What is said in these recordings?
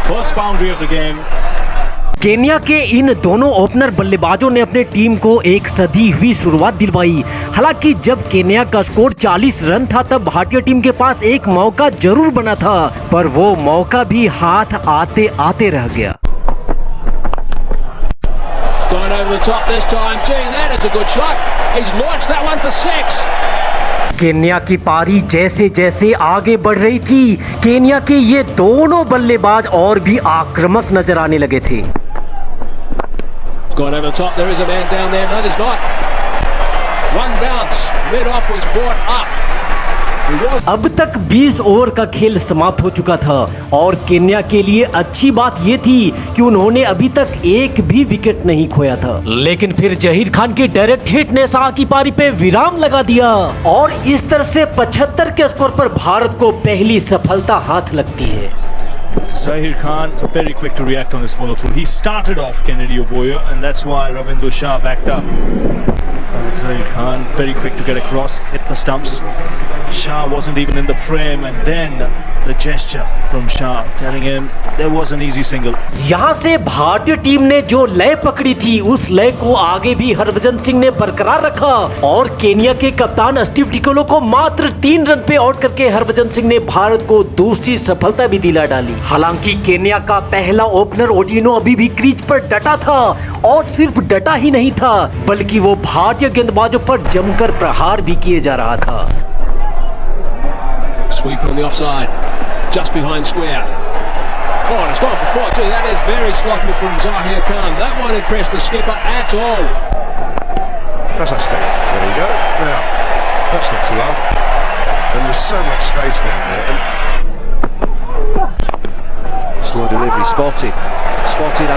First boundary of the game. Kenya के इन दोनों opener बल्लेबाजों ने अपने टीम को एक सधी हुई शुरुआत दिलवाई। हालांकि जब केन्या का स्कोर 40 रन था तब भारतीय टीम के पास एक मौका जरूर बना था, पर वो मौका भी हाथ आते आते रह गया। Going over the top this time. Gee, that is a good shot. He's launched that one for 6. Kenya की पारी जैसे जैसे आगे बढ़ रही थी, केन्या के ये दोनों बल्लेबाज और भी आक्रामक नजर आने लगे थे। Going over the top. There is a man down there. No, there's not. One bounce. Mid off was brought up. अब तक 20 ओवर का खेल समाप्त हो चुका था और केन्या के लिए अच्छी बात यह थी कि उन्होंने अभी तक एक भी विकेट नहीं खोया था। लेकिन फिर जहीर खान के डायरेक्ट हिट ने शाह की पारी पे विराम लगा दिया और इस तरह से 75 के स्कोर पर भारत को पहली सफलता हाथ लगती है। Zahir Khan very quick to react on his follow through. He started off Kennedy Oboyo and that's why Ravinder Shah backed up. And Zahir Khan very quick to get across, hit the stumps. Shah wasn't even in the frame and then the gesture from Shah telling him there was an easy single. यहाँ से भारतीय team ने जो लय पकड़ी थी उस लय को आगे भी हरभजन सिंह ने बरकरार रखा और केन्या के कप्तान स्टीव टिकोलो को मात्र 3 रन पे आउट करके हरभजन सिंह ने भारत को दूसरी सफलता भी दिला डाली। हालांकि केन्या का पहला ओपनर ओडिनो अभी भी क्रीज पर डटा था और सिर्फ डटा ही नहीं था बल्कि वो भारतीय गेंदबाजों पर जमकर प्रहार भी किए जा रहा था। Sweep on the offside, just behind square. Oh, and it's gone for 4. Gee, that is very sloppy from Zahir Khan. That won't impress the skipper at all. That's not space. There you go. Now, that's not too low. And there's so much space down there. Slow delivery, spotted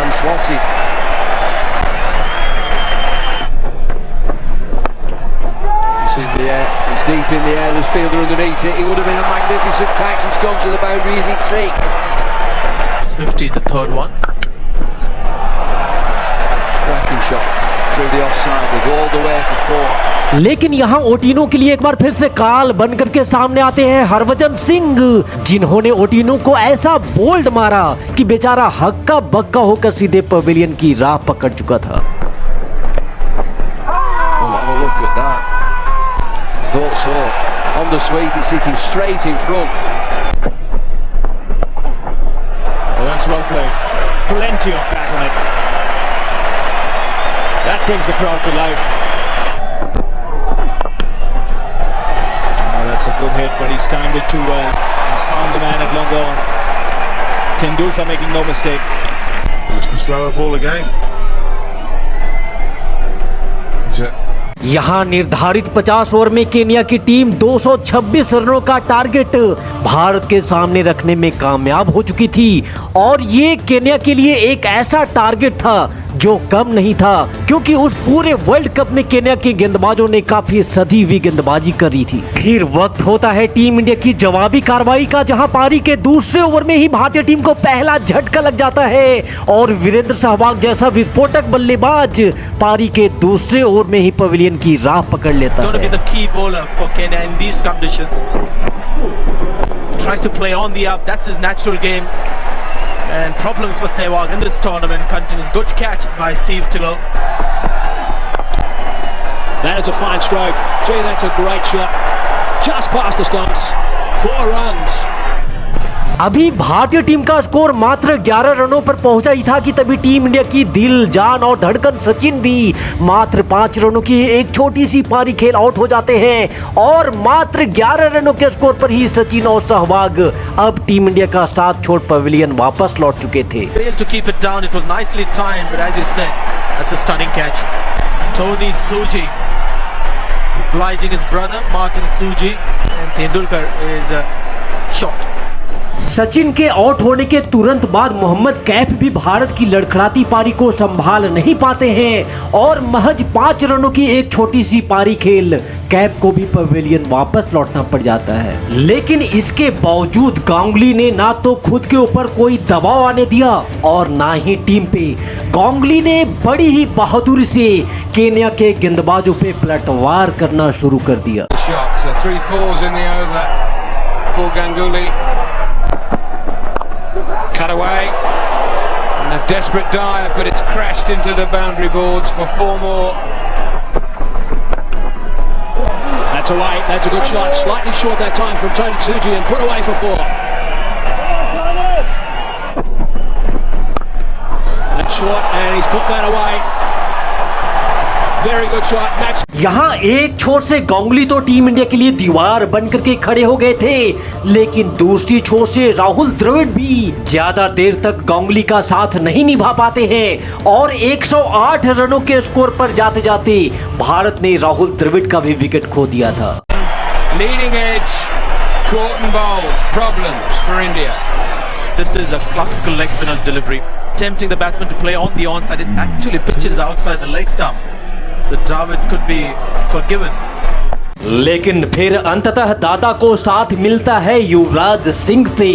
and slotted. It's in the air, it's deep in the air, there's fielder underneath it. It would have been a magnificent catch. It's gone to the boundary. Is it 6? It's 50, the third one. Cracking shot through the offside. They go all the way for 4. लेकिन यहाँ ओटिनो के लिए एक बार फिर से काल बनकर के सामने आते हैं हरभजन सिंह, जिन्होंने ओटिनो को ऐसा बोल्ड मारा कि बेचारा हक्का बक्का होकर सीधे पवेलियन की राह पकड़ चुका था। Oh, have a look at that. Thought so. On the sweep, it's hitting straight in front. Well, that's well played. Plenty of bat on it. That brings the crowd to life. That's a good hit, but he's timed it too well. He's found the man at long on. Tendulkar making no mistake. It's the slower ball again. यहाँ निर्धारित 50 over में Kenya की team 226 रनों का target Bharat के सामने रखने में कामयाब हो चुकी थी और ये केन्या के लिए एक ऐसा टारगेट था जो कम नहीं था, क्योंकि उस पूरे वर्ल्ड कप में केन्या के गेंदबाजों ने काफी सधी हुई गेंदबाजी करी थी। फिर वक्त होता है टीम इंडिया की जवाबी कार्रवाई का, जहां पारी के दूसरे ओवर में ही भारतीय टीम को पहला झटका लग जाता है और वीरेंद्र सहवाग जैसा विस्फोटक बल्लेबाज पारी के दूसरे ओवर में ही पवेलियन की राह पकड़ लेता है। key bowler for Kenya in these conditions. Tries to play on the up, that's his natural game. And problems for Sehwag in this tournament continues. Good catch by Steve Tillell. That is a fine stroke. Gee, that's a great shot. Just past the stumps. 4 runs. अभी भारतीय team का score मात्र 11 रनों पर पहुंचा ही था कि तभी टीम इंडिया की दिल जान और धड़कन सचिन भी मात्र 5 रनों की एक छोटी सी पारी खेल आउट हो जाते हैं और मात्र 11 रनों के स्कोर पर ही सचिन और सहवाग अब टीम इंडिया का साथ छोड़ पवेलियन वापस लौट चुके थे। Failed to keep it down. It was nicely timed, but as you said, that's a stunning catch. Tony Suji obliging his brother Martin Suji, and Tendulkar is shocked. Sachin के out होने के तुरंत बाद मोहम्मद कैफ भी भारत की लड़खड़ाती पारी को संभाल नहीं पाते हैं और महज 5 रनों की एक छोटी सी पारी खेल कैफ को भी पवेलियन वापस लौटना पड़ जाता है। लेकिन इसके बावजूद गांगुली ने ना तो खुद के ऊपर कोई दबाव आने दिया और ना ही टीम पे। गांगुली ने बड़ी ही बहादुरी से केन्या के गेंदबाजों पे पलटवार करना शुरू कर दिया। 3-4s in the over for Ganguly. Cut away and a desperate dive, but it's crashed into the boundary boards for 4 more. That's away. That's a good shot. Slightly short that time from Tony Suji and put away for 4. That's short and he's put that away. Very good shot. Max. यहाँ एक छोर से गांगुली तो team India के लिए दीवार बनकर के खड़े हो गए थे, लेकिन दूसरी छोर से राहुल द्रविड़ भी ज्यादा देर तक गांगुली का साथ नहीं निभा पाते हैं और 108 रनों के स्कोर पर जाते जाते भारत ने राहुल द्रविड़ का भी विकेट खो दिया था। Leading edge, caught and bowled, problems for India. This is a classical leg spinner's delivery, tempting the batsman to play on the onside. It actually pitches outside the leg stump, so Dravid could be forgiven. लेकिन फिर अंततः दादा को साथ मिलता है युवराज सिंह से।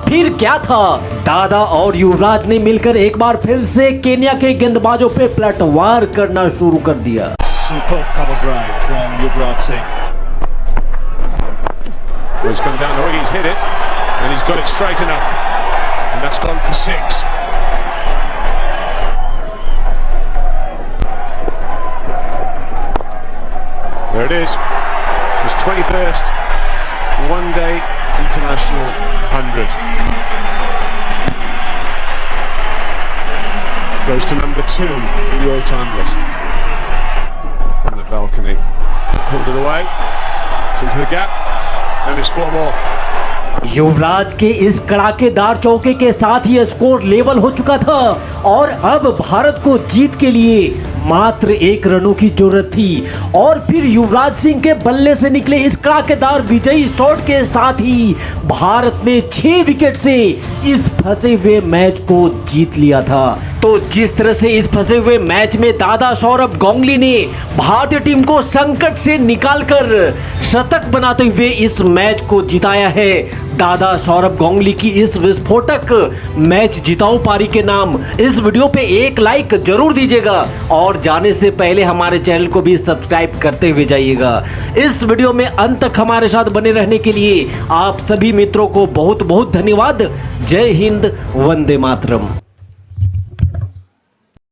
फिर क्या था, दादा और युवराज ने मिलकर एक बार फिर से केन्या के गेंदबाजों पे पलटवार करना शुरू कर दिया। Superb cover drive from Yuvraj Singh. He's come down, he's hit it, and he's got it straight enough, and that's gone for 6. There it is. His 21st one-day international 100. Goes to number 2 in the all-time list. On the balcony. Pulled it away. It's into the gap. And it's 4 more. युवराज के इस कड़ाकेदार चौके के साथ ही score level हो चुका था और अब भारत को जीत के लिए मात्र 1 रनों की जरूरत थी और फिर युवराज सिंह के बल्ले से निकले इस कड़ाकेदार विजयी शॉट के साथ ही भारत ने 6 विकेट से इस फंसे हुए मैच को जीत लिया था। तो जिस तरह से इस फंसे हुए मैच में दादा सौरभ गांगुली ने भारतीय टीम को संकट से निकालकर शतक बनाते हुए इस मैच को जिताया है, दादा सौरभ गांगुली की इस विस्फोटक मैच जिताऊ पारी के नाम इस वीडियो पे एक लाइक जरूर दीजिएगा और जाने से पहले हमारे चैनल को भी सब्सक्राइब करते हुए जाइएगा। इस वीडियो में अंत तक हमारे साथ बने रहने के लिए आप सभी मित्रों को बहुत बहुत धन्यवाद। जय हिंद, वंदे मातरम।